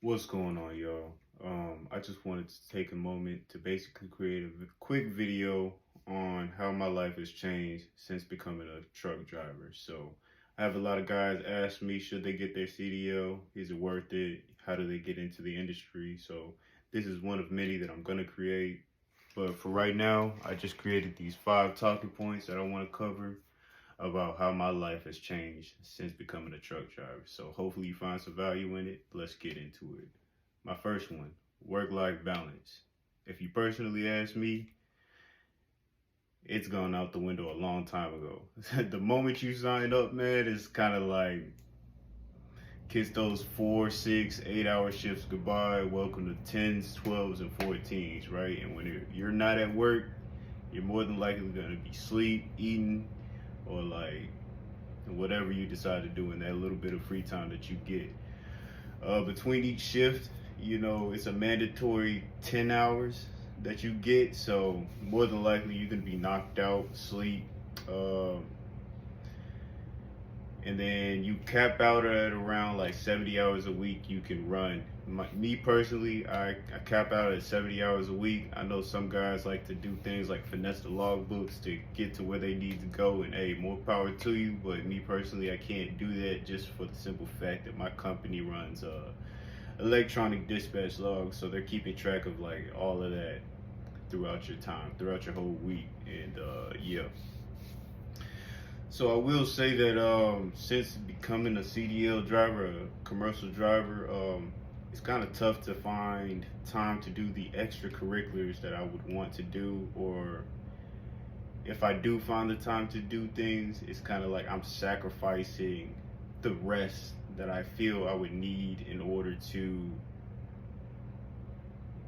What's going on, y'all? I just wanted to take a moment to basically create a quick video on how my life has changed since becoming a truck driver. So, I have a lot of guys ask me, should they get their CDL? Is it worth it? How do they get into the industry? So, this is one of many that I'm going to create. But for right now, I just created these 5 talking points that I want to cover about how my life has changed since becoming a truck driver. So hopefully you find some value in it. Let's get into it. My first one, work-life balance. If you personally ask me, it's gone out the window a long time ago. The moment you sign up, man, it's kind of like kiss those 4, 6, 8 hour shifts goodbye. Welcome to 10s, 12s, and 14s, right? And when you're not at work, you're more than likely going to be sleep, eating, or like whatever you decide to do in that little bit of free time that you get. Between each shift, it's a mandatory 10 hours that you get, so more than likely you're going to be knocked out, sleep, uh, and then you cap out at around like 70 hours a week you can run. Me personally, I cap out at 70 hours a week. I know some guys like to do things like finesse the logbooks to get to where they need to go, and hey, more power to you. But me personally, I can't do that just for the simple fact that my company runs electronic dispatch logs, so they're keeping track of like all of that throughout your time, throughout your whole week, and yeah. So I will say that since becoming a CDL driver, a commercial driver, it's kind of tough to find time to do the extracurriculars that I would want to do, or if I do find the time to do things, it's kind of like I'm sacrificing the rest that I feel I would need in order to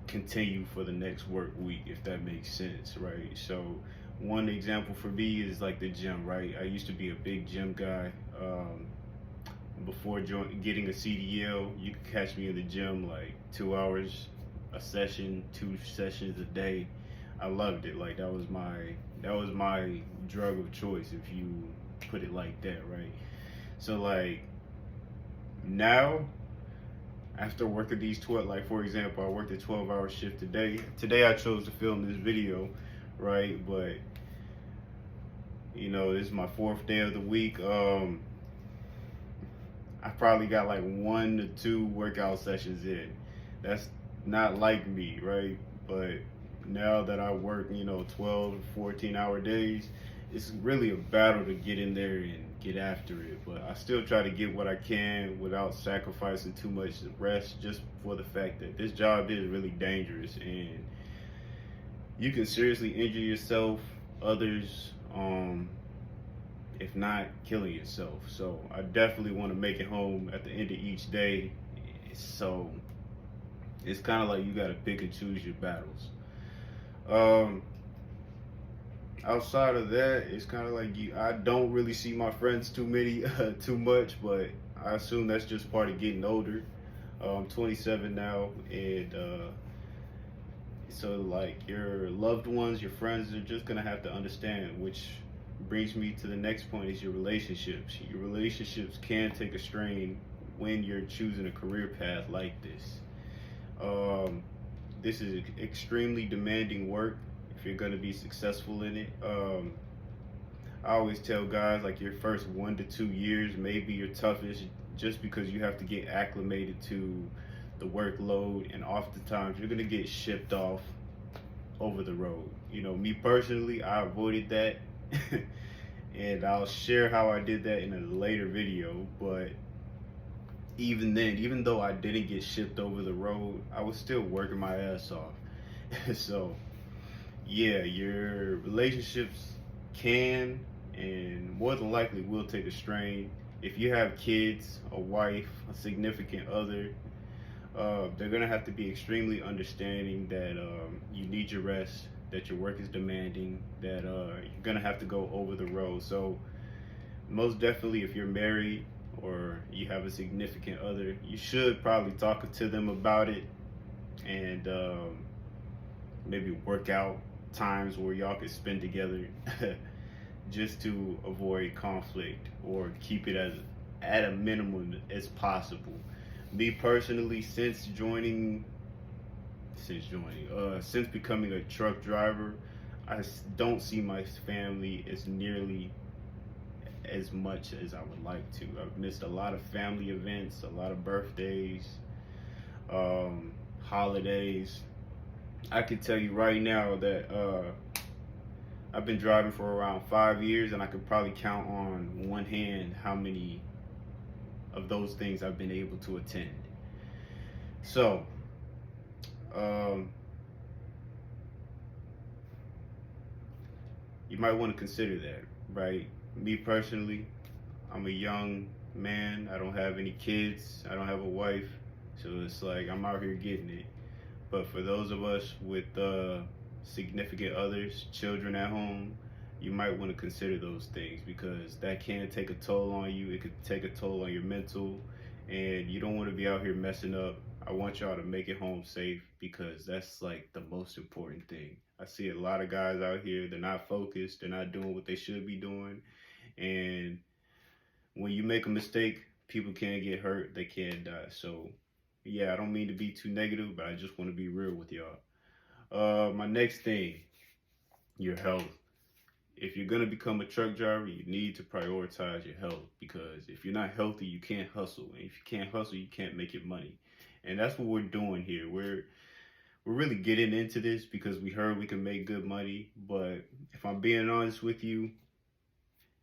continue for the next work week, if that makes sense, right? So one example for me is like the gym, right? I used to be a big gym guy. Before getting a CDL, you could catch me in the gym like 2 hours a session, 2 sessions a day. I loved it. Like that was my drug of choice, if you put it like that, right? So like now, after working these 12, like for example, I worked a 12-hour shift today. Today I chose to film this video, right? But this is my fourth day of the week. I probably got like 1 to 2 workout sessions in. That's not like me, right? But now that I work, 12, 14-hour days, it's really a battle to get in there and get after it. But I still try to get what I can without sacrificing too much rest, just for the fact that this job is really dangerous and you can seriously injure yourself, others, if not killing yourself. So I definitely want to make it home at the end of each day. So it's kind of like you got to pick and choose your battles. Um, Outside of that, it's kind of like I don't really see my friends too much, but I assume that's just part of getting older. I'm 27 now, and so like your loved ones, your friends are just gonna have to understand, which brings me to the next point, is your relationships. Your relationships can take a strain when you're choosing a career path like this. Um, this is extremely demanding work if you're gonna be successful in it. I always tell guys like your first 1 to 2 years may be your toughest, just because you have to get acclimated to the workload, and oftentimes you're gonna get shipped off over the road. Me personally, I avoided that, and I'll share how I did that in a later video. But even then, even though I didn't get shipped over the road, I was still working my ass off. So yeah, your relationships can and more than likely will take a strain. If you have kids, a wife, a significant other, they're gonna have to be extremely understanding that you need your rest, that your work is demanding, that you're gonna have to go over the road. So most definitely, if you're married or you have a significant other, you should probably talk to them about it, and maybe work out times where y'all could spend together, just to avoid conflict or keep it as at a minimum as possible. Me personally, since becoming a truck driver, don't see my family as nearly as much as I would like to. I've missed a lot of family events, a lot of birthdays, um, holidays. I can tell you right now that I've been driving for around 5 years, and I could probably count on one hand how many of those things I've been able to attend. So, um, you might want to consider that, right? Me personally, I'm a young man. I don't have any kids. I don't have a wife. So it's like I'm out here getting it. But for those of us with significant others, children at home, you might want to consider those things because that can take a toll on you. It could take a toll on your mental, and you don't want to be out here messing up. I want y'all to make it home safe because that's like the most important thing. I see a lot of guys out here, they're not focused, they're not doing what they should be doing. And when you make a mistake, people can get hurt, they can die. So, yeah, I don't mean to be too negative, but I just want to be real with y'all. My next thing, your health. If you're gonna become a truck driver, you need to prioritize your health because if you're not healthy, you can't hustle, and if you can't hustle, you can't make your money. And that's what we're doing here. We're really getting into this because we heard we can make good money. But if I'm being honest with you,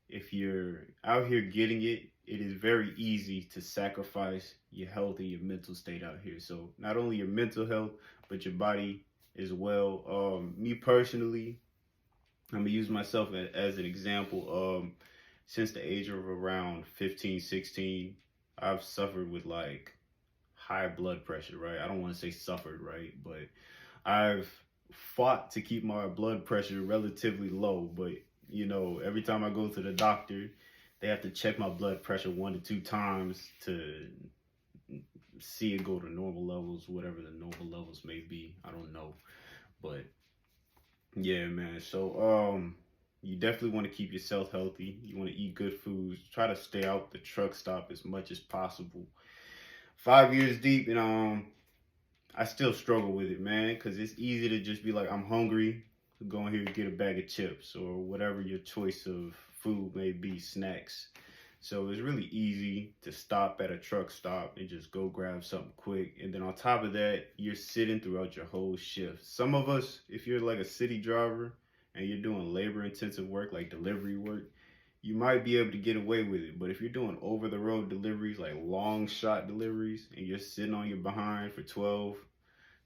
if you're out here getting it, it is very easy to sacrifice your health and your mental state out here. So not only your mental health, but your body as well. Me personally, I'm gonna use myself as an example. Since the age of around 15, 16, I've suffered with like high blood pressure, right? I don't want to say suffered, right? But I've fought to keep my blood pressure relatively low. But every time I go to the doctor, they have to check my blood pressure 1 to 2 times to see it go to normal levels, whatever the normal levels may be. I don't know. But yeah, man. So you definitely want to keep yourself healthy. You want to eat good foods. Try to stay out the truck stop as much as possible. 5 years deep, and I still struggle with it, man, because it's easy to just be like, I'm hungry, go in here and get a bag of chips or whatever your choice of food may be, snacks. So it's really easy to stop at a truck stop and just go grab something quick. And then on top of that, you're sitting throughout your whole shift. Some of us, if you're like a city driver and you're doing labor intensive work like delivery work, you might be able to get away with it. But if you're doing over the road deliveries, like long shot deliveries, and you're sitting on your behind for 12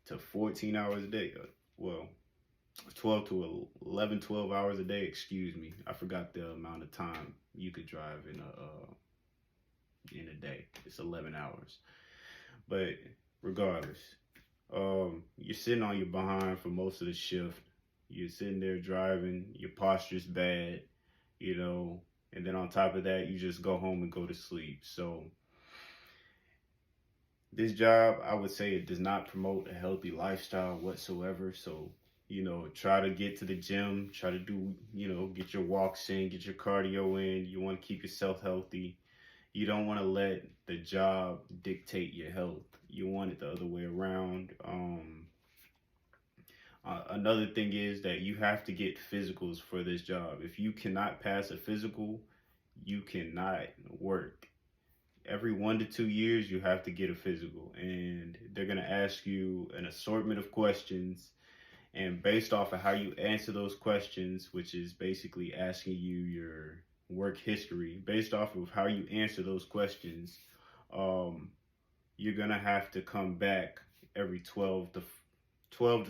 to 14 hours a day, well, 12 to 11, 12 hours a day, excuse me. I forgot the amount of time you could drive in a day. It's 11 hours. But regardless, you're sitting on your behind for most of the shift. You're sitting there driving, your posture's bad, and then on top of that, you just go home and go to sleep. So this job, I would say it does not promote a healthy lifestyle whatsoever. So, try to get to the gym, try to do, get your walks in, get your cardio in. You want to keep yourself healthy. You don't want to let the job dictate your health. You want it the other way around. Another thing is that you have to get physicals for this job. If you cannot pass a physical, you cannot work. Every 1 to 2 years, you have to get a physical, and they're going to ask you an assortment of questions. And based off of how you answer those questions, which is basically asking you your work history, based off of how you answer those questions, you're going to have to come back every 12 to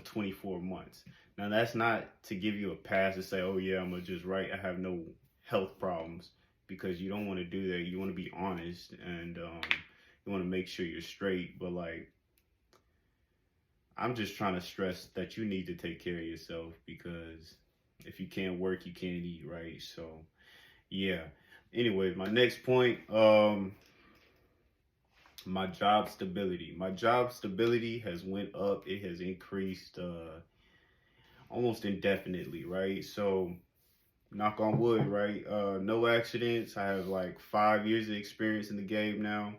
24 months. Now, that's not to give you a pass to say, oh, yeah, I'm going to just write, I have no health problems, because you don't want to do that. You want to be honest, and you want to make sure you're straight. But, like, I'm just trying to stress that you need to take care of yourself, because if you can't work, you can't eat, right? So, yeah. Anyway, my next point, my job stability. My job stability has went up. It has increased almost indefinitely, right? So, knock on wood, right? No accidents. I have like 5 years of experience in the game now.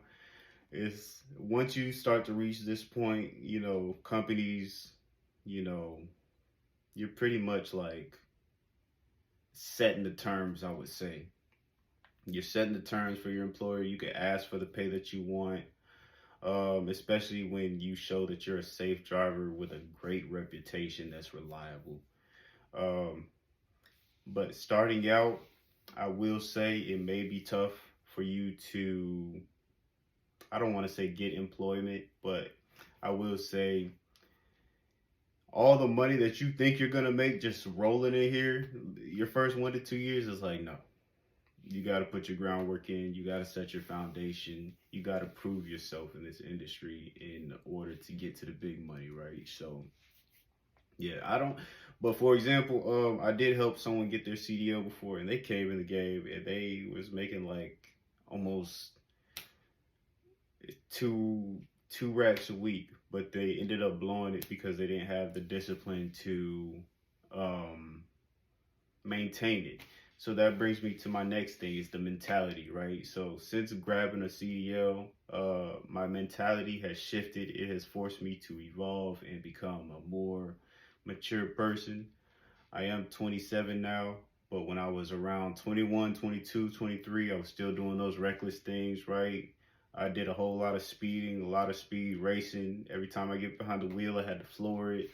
It's once you start to reach this point, companies, you know, you're pretty much like setting the terms, I would say. You're setting the terms for your employer. You can ask for the pay that you want, especially when you show that you're a safe driver with a great reputation that's reliable. Um, but starting out, I will say it may be tough for you to, I don't want to say get employment, but I will say all the money that you think you're going to make just rolling in here, your first 1 to 2 years is like, no. You got to put your groundwork in. You got to set your foundation. You got to prove yourself in this industry in order to get to the big money, right? So, yeah, I don't. But for example, I did help someone get their CDL before, and they came in the game, and they was making like almost two racks a week, but they ended up blowing it because they didn't have the discipline to um, maintain it. So that brings me to my next thing is the mentality, right? So since grabbing a CDL, my mentality has shifted. It has forced me to evolve and become a more mature person. I am 27 now, but when I was around 21, 22, 23, I was still doing those reckless things, right? I did a whole lot of speeding, a lot of speed racing. Every time I get behind the wheel, I had to floor it.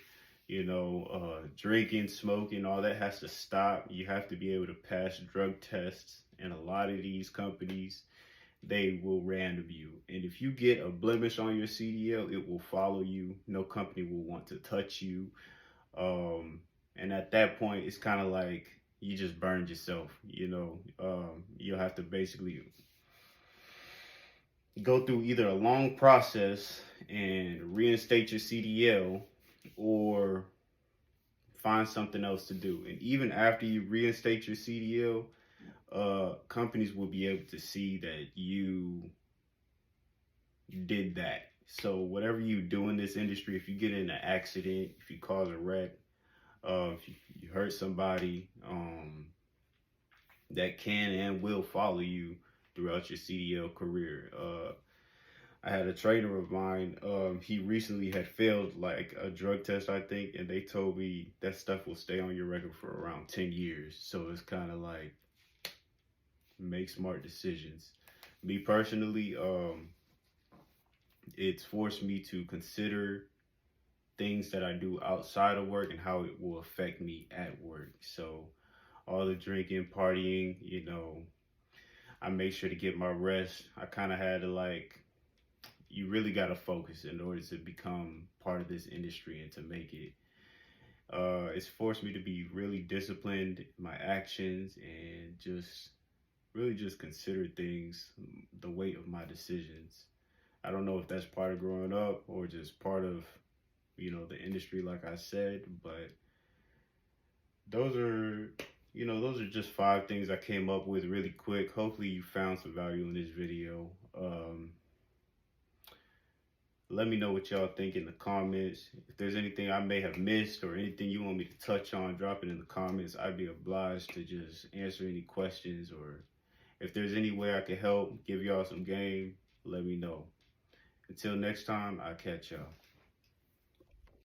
Drinking, smoking, all that has to stop. You have to be able to pass drug tests. And a lot of these companies, they will random you. And if you get a blemish on your CDL, it will follow you. No company will want to touch you. And at that point, it's kind of like you just burned yourself. You'll have to basically go through either a long process and reinstate your CDL or find something else to do. And even after you reinstate your CDL, companies will be able to see that you did that. So whatever you do in this industry, if you get in an accident, if you cause a wreck, if you hurt somebody, that can and will follow you throughout your CDL career. I had a trainer of mine. He recently had failed like a drug test, I think, and they told me that stuff will stay on your record for around 10 years. So it's kind of like make smart decisions. Me personally, it's forced me to consider things that I do outside of work and how it will affect me at work. So all the drinking, partying, I make sure to get my rest. I kind of had to you really got to focus in order to become part of this industry and to make it. It's forced me to be really disciplined in my actions and just consider things, the weight of my decisions. I don't know if that's part of growing up or just part of, the industry, like I said, but those are just 5 things I came up with really quick. Hopefully you found some value in this video. Let me know what y'all think in the comments. If there's anything I may have missed or anything you want me to touch on, drop it in the comments. I'd be obliged to just answer any questions, or if there's any way I can help, give y'all some game, let me know. Until next time, I'll catch y'all.